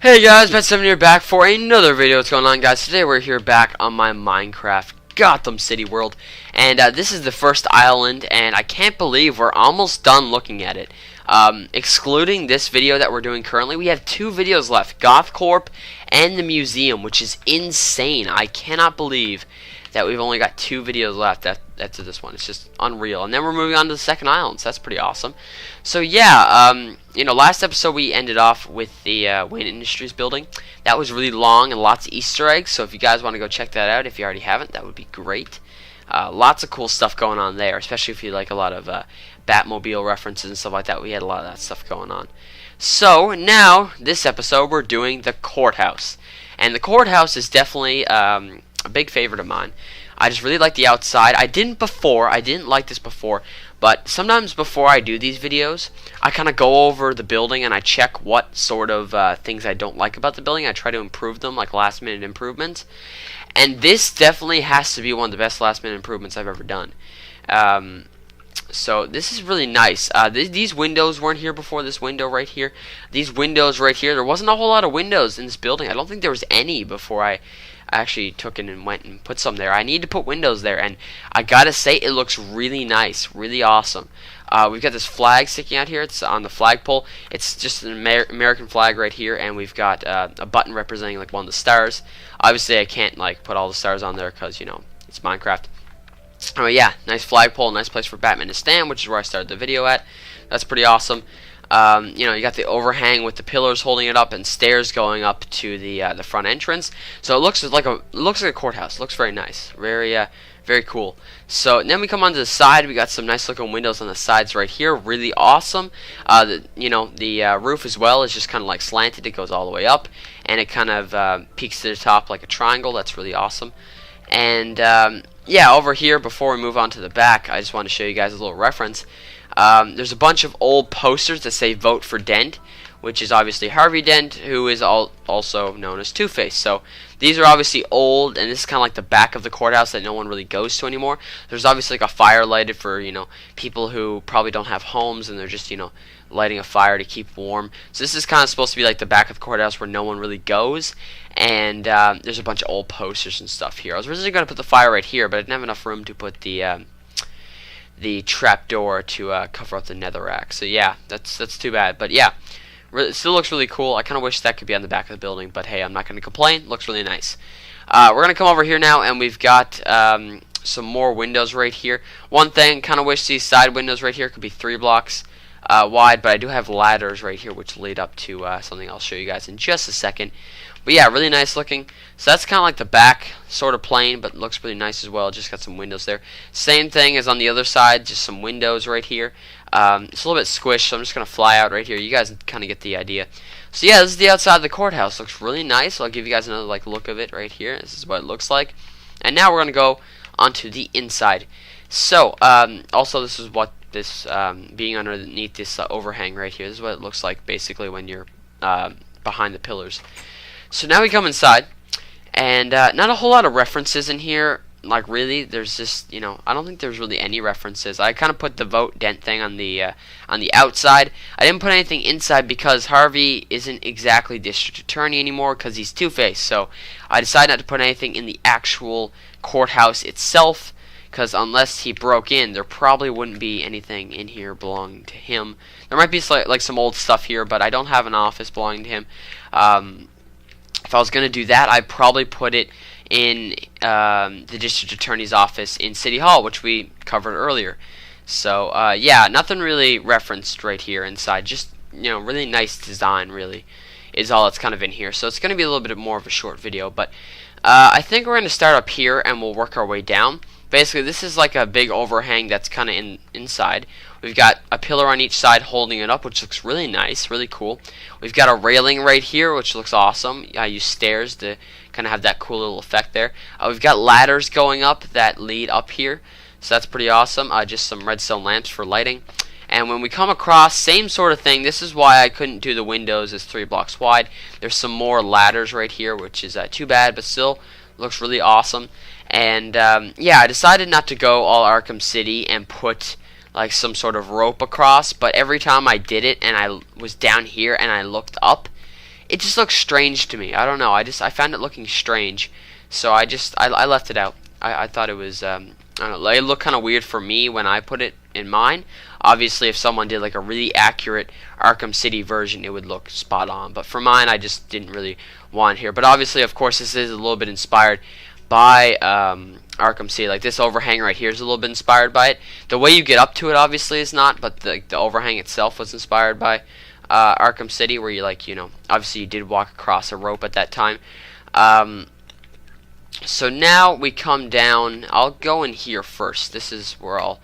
Hey guys, Pet7 here back for another video. What's going on, guys? Today we're here back on my Minecraft Gotham City world, and this is the first island, and I can't believe we're almost done looking at it. Excluding this video that we're doing currently, we have 2 videos left, GothCorp and the museum, which is insane. I cannot believe that we've only got 2 videos left after this one. It's just unreal. And then we're moving on to the second island, so that's pretty awesome. So yeah, last episode we ended off with the Wayne Industries building. That was really long and lots of Easter eggs, so if you guys want to go check that out, if you already haven't, that would be great. Lots of cool stuff going on there, especially if you like a lot of Batmobile references and stuff like that. We had a lot of that stuff going on. So now, this episode, we're doing the courthouse. And the courthouse is definitely a big favorite of mine. I just really like the outside. I didn't like this before, but sometimes before I do these videos, I kind of go over the building and I check what sort of things I don't like about the building. I try to improve them, like last minute improvements. And this definitely has to be one of the best last minute improvements I've ever done. So this is really nice. These windows weren't here before. This window right here, these windows right here, there wasn't a whole lot of windows in this building. I don't think there was any before I actually took it and went and put some there. I need to put windows there, and I gotta say it looks really nice, really awesome. We've got this flag sticking out here. It's on the flagpole. It's just an American flag right here, and we've got a button representing like one of the stars. Obviously I can't like put all the stars on there because it's Minecraft. Oh yeah, nice flagpole, nice place for Batman to stand, which is where I started the video at. That's pretty awesome. You got the overhang with the pillars holding it up and stairs going up to the front entrance. So it looks like a courthouse. It looks very nice, very cool. So then we come onto the side. We got some nice looking windows on the sides right here, really awesome. The roof as well is just kind of like slanted. It goes all the way up, and it kind of peaks to the top like a triangle. That's really awesome. And yeah, over here, before we move on to the back, I just want to show you guys a little reference. There's a bunch of old posters that say "Vote for Dent," which is obviously Harvey Dent, who is also known as Two-Face. So these are obviously old, and this is kind of like the back of the courthouse that no one really goes to anymore. There's obviously like a fire lighted for people who probably don't have homes, and they're just lighting a fire to keep warm. So this is kind of supposed to be like the back of the courthouse where no one really goes. And there's a bunch of old posters and stuff here. I was originally going to put the fire right here, but I didn't have enough room to put the trapdoor to cover up the netherrack. So yeah, that's too bad. But yeah, it still looks really cool. I kind of wish that could be on the back of the building, but hey, I'm not going to complain. Looks really nice. We're going to come over here now, and we've got some more windows right here. One thing, kind of wish these side windows right here could be 3 blocks wide, but I do have ladders right here which lead up to something I'll show you guys in just a second. But yeah, really nice looking. So that's kind of like the back, sort of plain, but looks really nice as well. Just got some windows there. Same thing as on the other side, just some windows right here. It's a little bit squished, so I'm just going to fly out right here. You guys kind of get the idea. So yeah, this is the outside of the courthouse. Looks really nice. So I'll give you guys another look of it right here. This is what it looks like. And now we're going to go onto the inside. So also this is what this being underneath this overhang right here. This is what it looks like basically when you're behind the pillars. So now we come inside, and not a whole lot of references in here. Like really, there's just I don't think there's really any references. I kind of put the vote dent thing on the outside. I didn't put anything inside because Harvey isn't exactly district attorney anymore because he's Two-Face. So I decided not to put anything in the actual courthouse itself, because unless he broke in, there probably wouldn't be anything in here belonging to him. There might be like some old stuff here, but I don't have an office belonging to him. If I was going to do that, I'd probably put it in the district attorney's office in City Hall, which we covered earlier. So yeah, nothing really referenced right here inside. Just really nice design, really, is all that's kind of in here. So it's going to be a little bit more of a short video, but I think we're going to start up here and we'll work our way down. Basically, this is like a big overhang that's kind of inside. We've got a pillar on each side holding it up, which looks really nice, really cool. We've got a railing right here, which looks awesome. I use stairs to kind of have that cool little effect there. We've got ladders going up that lead up here, so that's pretty awesome. Just some redstone lamps for lighting. And when we come across, same sort of thing. This is why I couldn't do the windows as 3 blocks wide. There's some more ladders right here, which is too bad, but still looks really awesome. And yeah, I decided not to go all Arkham City and put like some sort of rope across, but every time I did it and I was down here and I looked up, it just looks strange to me. I don't know. I found it looking strange, so I left it out. I thought it was I don't know. It looked kind of weird for me when I put it in mine. Obviously, if someone did like a really accurate Arkham City version, it would look spot on. But for mine, I just didn't really want it here. But obviously, of course, this is a little bit inspired by Arkham City. Like this overhang right here is a little bit inspired by it. The way you get up to it obviously is not, but the overhang itself was inspired by Arkham City, where you like, you know, obviously you did walk across a rope at that time. So now we come down. I'll go in here first. This is where I'll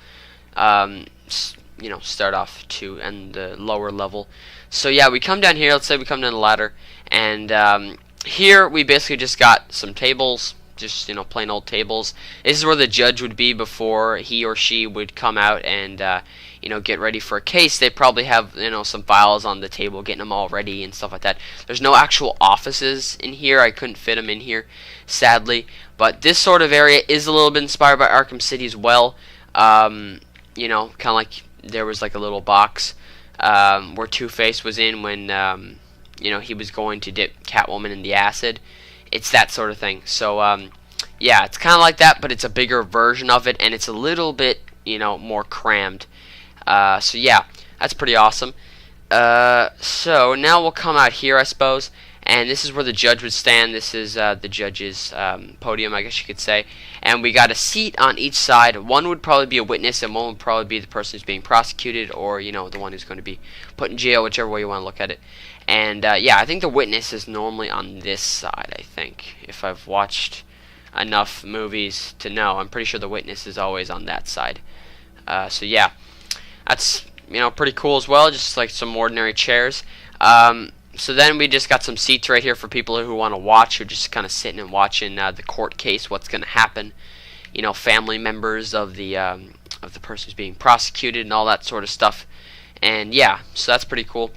you know, start off to end the lower level. So yeah, we come down here. Let's say we come down the ladder, and here we basically just got some tables, just, you know, plain old tables. This is where the judge would be before he or she would come out and you know, get ready for a case. They probably have, you know, some files on the table, getting them all ready and stuff like that. There's no actual offices in here. I couldn't fit them in here, sadly. But this sort of area is a little bit inspired by Arkham City as well. You know, kind of like there was like a little box where Two-Face was in when you know, he was going to dip Catwoman in the acid. It's that sort of thing. So yeah, it's kind of like that, but it's a bigger version of it, and it's a little bit, you know, more crammed. So yeah, that's pretty awesome. So now we'll come out here, I suppose, and this is where the judge would stand. This is the judge's podium, I guess you could say. And we got a seat on each side. One would probably be a witness, and one would probably be the person who's being prosecuted, or, you know, the one who's going to be put in jail, whichever way you want to look at it. And yeah, I think the witness is normally on this side, I think, if I've watched enough movies to know. I'm pretty sure the witness is always on that side. So yeah, that's, you know, pretty cool as well, just like some ordinary chairs. So then we just got some seats right here for people who want to watch, who are just kind of sitting and watching the court case, what's going to happen. You know, family members of the person who's being prosecuted and all that sort of stuff. And yeah, so that's pretty cool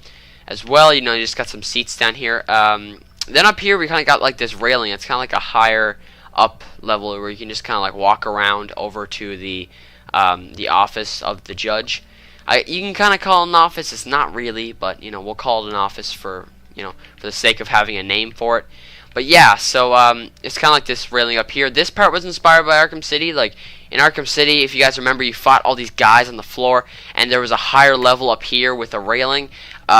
as well. You know, you just got some seats down here. Then up here we kind of got like this railing. It's kind of like a higher up level where you can just kind of like walk around over to the office of the judge. You can kind of call it an office. It's not really, but, you know, we'll call it an office for, you know, for the sake of having a name for it. But yeah, so it's kind of like this railing up here. This part was inspired by Arkham City. Like in Arkham City, if you guys remember, you fought all these guys on the floor, and there was a higher level up here with a railing.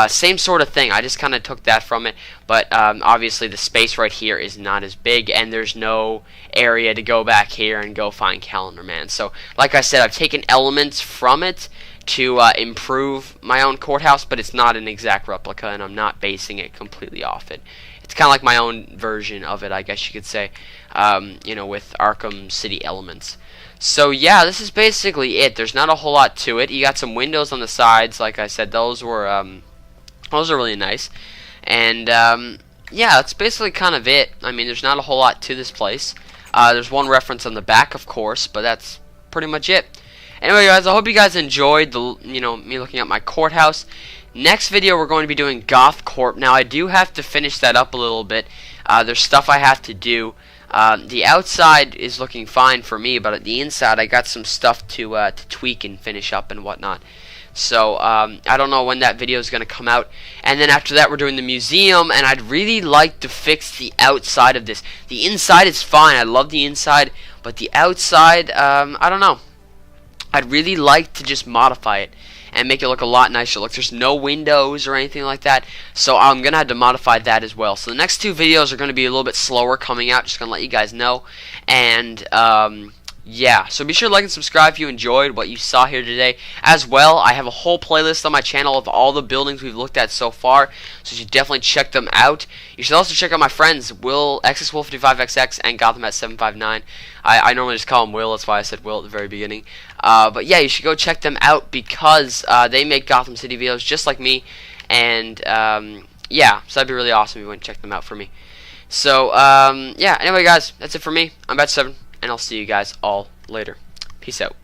Same sort of thing. I just kind of took that from it, but obviously the space right here is not as big, and there's no area to go back here and go find Calendar Man. So, like I said, I've taken elements from it to improve my own courthouse, but it's not an exact replica, and I'm not basing it completely off it. It's kind of like my own version of it, I guess you could say, you know, with Arkham City elements. So yeah, this is basically it. There's not a whole lot to it. You got some windows on the sides, like I said. Those are really nice. And yeah, that's basically kind of it. I mean, there's not a whole lot to this place. There's one reference on the back, of course, but that's pretty much it. Anyway, guys, I hope you guys enjoyed the, you know, me looking at my courthouse. Next video, we're going to be doing Goth Corp. Now, I do have to finish that up a little bit. There's stuff I have to do. The outside is looking fine for me, but at the inside, I got some stuff to tweak and finish up and whatnot. So, I don't know when that video is going to come out. And then after that, we're doing the museum, and I'd really like to fix the outside of this. The inside is fine. I love the inside, but the outside, I don't know. I'd really like to just modify it and make it look a lot nicer. Look, there's no windows or anything like that, so I'm going to have to modify that as well. So the next two videos are going to be a little bit slower coming out, just going to let you guys know. And, yeah, so be sure to like and subscribe if you enjoyed what you saw here today. As well, I have a whole playlist on my channel of all the buildings we've looked at so far, so you should definitely check them out. You should also check out my friends, Will, XXWill55XX, and Gotham at 759. I normally just call him Will, that's why I said Will at the very beginning. But yeah, you should go check them out because they make Gotham City videos just like me. And yeah, so that'd be really awesome if you went and check them out for me. So yeah, anyway guys, that's it for me. I'm Bat7. And I'll see you guys all later. Peace out.